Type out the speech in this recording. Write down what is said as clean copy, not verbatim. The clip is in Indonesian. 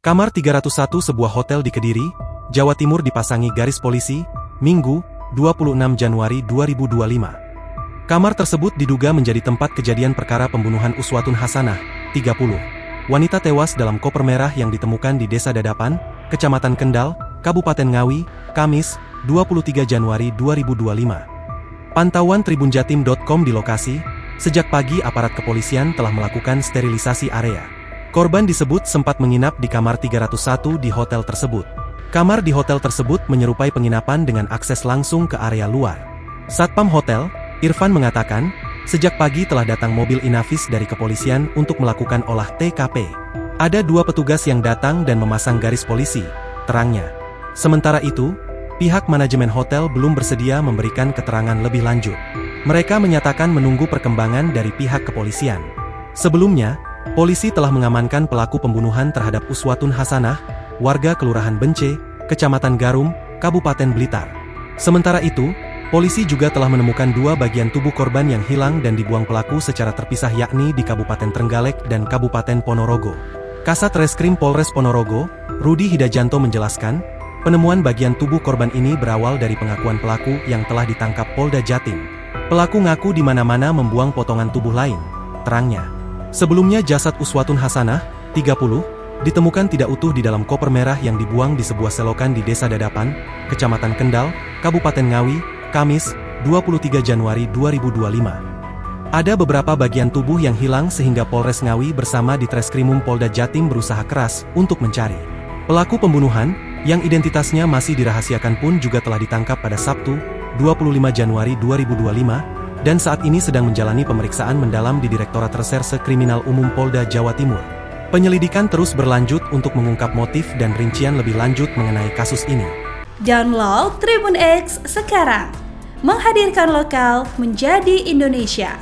Kamar 301 sebuah hotel di Kediri, Jawa Timur dipasangi garis polisi, Minggu, 26 Januari 2025. Kamar tersebut diduga menjadi tempat kejadian perkara pembunuhan Uswatun Hasanah, 30. Wanita tewas dalam koper merah yang ditemukan di Desa Dadapan, Kecamatan Kendal, Kabupaten Ngawi, Kamis, 23 Januari 2025. Pantauan tribunjatim.com di lokasi, sejak pagi aparat kepolisian telah melakukan sterilisasi area. Korban disebut sempat menginap di kamar 301 di hotel tersebut. Kamar di hotel tersebut menyerupai penginapan dengan akses langsung ke area luar. Satpam hotel, Irfan mengatakan, sejak pagi telah datang mobil Inavis dari kepolisian untuk melakukan olah TKP. Ada 2 petugas yang datang dan memasang garis polisi, terangnya. Sementara itu, pihak manajemen hotel belum bersedia memberikan keterangan lebih lanjut. Mereka menyatakan menunggu perkembangan dari pihak kepolisian. Sebelumnya, polisi telah mengamankan pelaku pembunuhan terhadap Uswatun Hasanah, warga Kelurahan Bence, Kecamatan Garum, Kabupaten Blitar. Sementara itu, polisi juga telah menemukan 2 bagian tubuh korban yang hilang dan dibuang pelaku secara terpisah yakni di Kabupaten Trenggalek dan Kabupaten Ponorogo. Kasat Reskrim Polres Ponorogo, Rudi Hidajanto menjelaskan, penemuan bagian tubuh korban ini berawal dari pengakuan pelaku yang telah ditangkap Polda Jatim. Pelaku ngaku di mana-mana membuang potongan tubuh lain, terangnya. Sebelumnya jasad Uswatun Hasanah, 30, ditemukan tidak utuh di dalam koper merah yang dibuang di sebuah selokan di Desa Dadapan, Kecamatan Kendal, Kabupaten Ngawi, Kamis, 23 Januari 2025. Ada beberapa bagian tubuh yang hilang sehingga Polres Ngawi bersama Ditreskrimum Polda Jatim berusaha keras untuk mencari. Pelaku pembunuhan, yang identitasnya masih dirahasiakan pun juga telah ditangkap pada Sabtu, 25 Januari 2025, dan saat ini sedang menjalani pemeriksaan mendalam di Direktorat Reserse Kriminal Umum Polda Jawa Timur. Penyelidikan terus berlanjut untuk mengungkap motif dan rincian lebih lanjut mengenai kasus ini. Download Tribun X sekarang, menghadirkan lokal menjadi Indonesia.